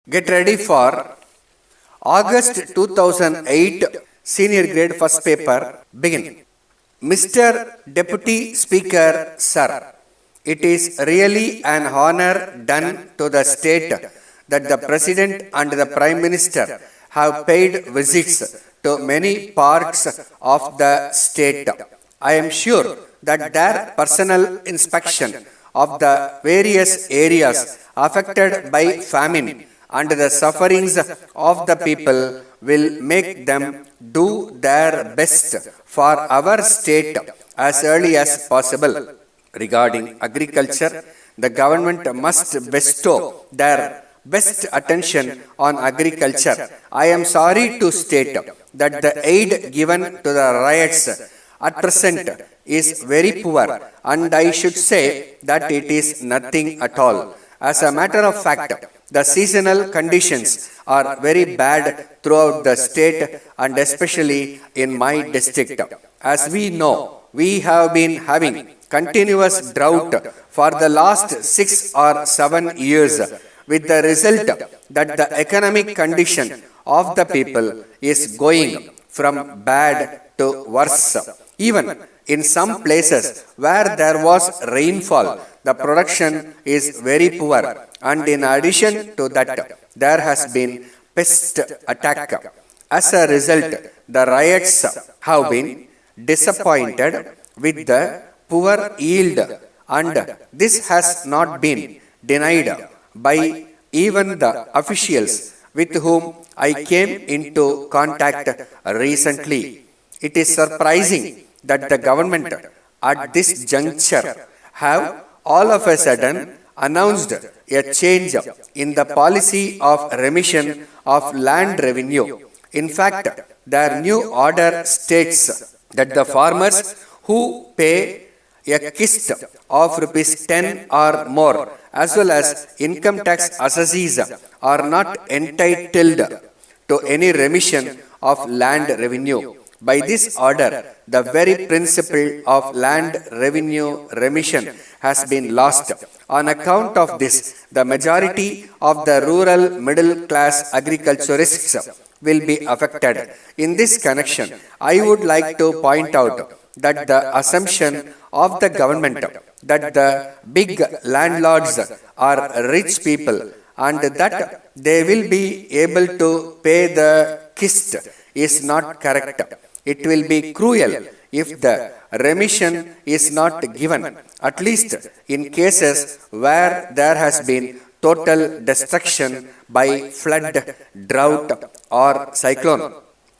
Get ready for August 2008 Senior Grade First Paper. Begin. Mr. Deputy Speaker, Sir, it is really an honor done to the state that the President and the Prime Minister have paid visits to many parts of the state. I am sure that their personal inspection of the various areas affected by famine and the sufferings of the people will make them do their best for our state as early as possible. Regarding agriculture, the government must bestow their best attention on agriculture. I am sorry to state that the aid given to the riots at present is very poor, and I should say that it is nothing at all. As a matter of fact, the seasonal conditions are very bad throughout the state and especially in my district. As we know, we have been having continuous drought for the last 6 or 7 years, with the result that the economic condition of the people is going from bad to worse. Even in some places where there was rainfall, the production is very poor, and in addition to that, there has been pest attack. As a result, the riots have been disappointed with the poor yield, and this has not been denied by even the officials with whom I came into contact recently. It is surprising that the government at this juncture have all of a sudden announced a change in the policy of remission of land revenue. In fact, their new order states that the farmers who pay a kist of rupees 10 or more, as well as income tax assessees, are not entitled to any remission of land revenue. By this order, the very principle of land revenue remission has been lost. On account of this, the majority of the rural middle class agriculturists will be affected. In this connection, I would like to point out that the assumption of the government that the big landlords are rich people and that they will be able to pay the kist is not correct. It will be cruel if the remission is not given, at least in cases where there has been total destruction by flood, drought, or cyclone.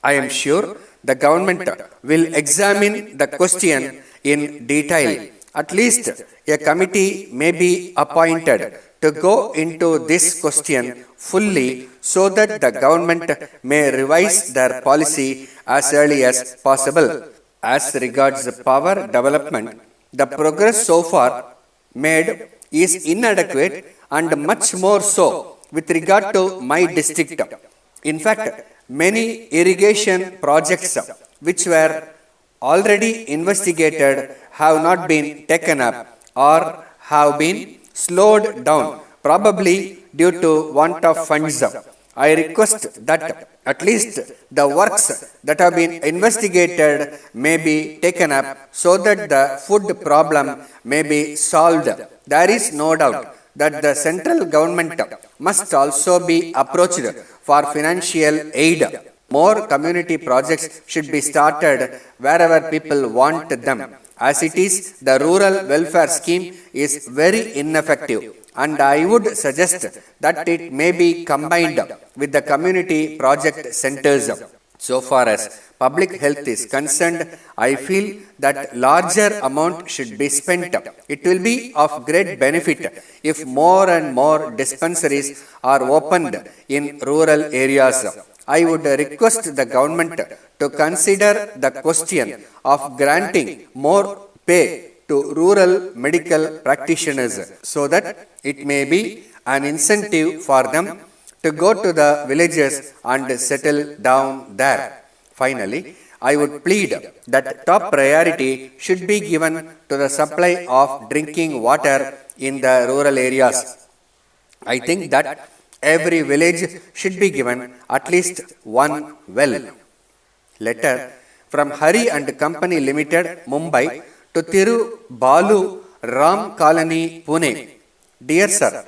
I am sure the government will examine the question in detail. At least a committee may be appointed to go into this question fully so that the government may revise their policy as early as possible. As regards power development, the progress so far made is inadequate and much more so with regard to my district. In fact, many irrigation projects which were already investigated have not been taken up or have been slowed down, probably due to want of funds. I request that at least the works that have been investigated may be taken up so that the food problem may be solved. There is no doubt that the central government must also be approached for financial aid. More community projects should be started wherever people want them. As it is, the rural welfare scheme is very ineffective, and I would suggest that it may be combined with the community project centers. So far as public health is concerned, I feel that larger amount should be spent. It will be of great benefit if more and more dispensaries are opened in rural areas. I would request the government to consider the question of granting more pay to rural medical practitioners so that it may be an incentive for them to go to the villages and settle down there. Finally, I would plead that top priority should be given to the supply of drinking water in the rural areas. I think that Every village should be given at least one well. Letter from Hari and Company Limited, Mumbai to Thiru Balu Ram Colony, Pune. Dear Sir,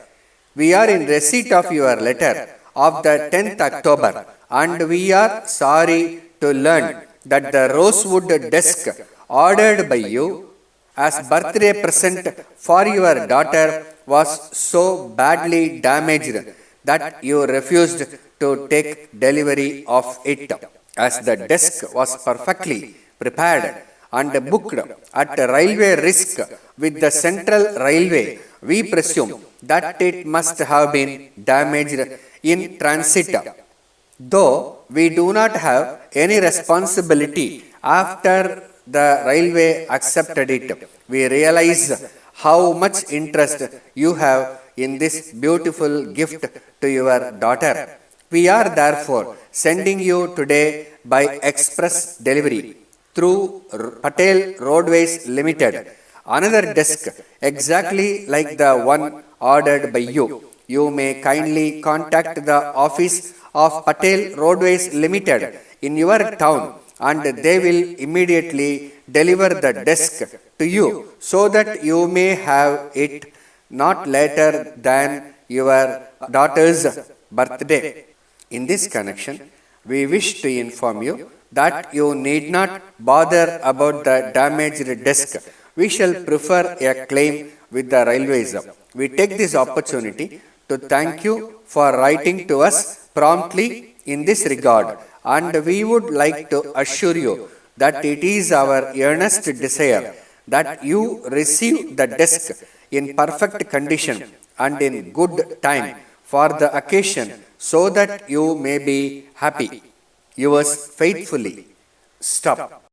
we are in receipt of your letter of the 10th October and we are sorry to learn that the rosewood desk ordered by you as birthday present for your daughter was so badly damaged that you refused to take delivery of it. As the desk was perfectly prepared and booked at railway risk with the Central Railway, we presume that it must have been damaged in transit. Though we do not have any responsibility after the railway accepted it, we realize how much interest you have in this beautiful gift to your daughter. We are therefore sending you today by express delivery through Patel Roadways Limited another desk exactly like the one ordered by you. You may kindly contact the office of Patel Roadways Limited in your town and they will immediately deliver the desk to you so that you may have it not later than your daughter's birthday. In this connection, we wish to inform you that you need not bother about the damaged desk. We shall prefer a claim with the railways. We take this opportunity to thank you for writing to us promptly in this regard, and we would like to assure you that it is our earnest desire that you receive the desk in perfect condition and in good time for the occasion so that you may be happy. Yours faithfully. Stop.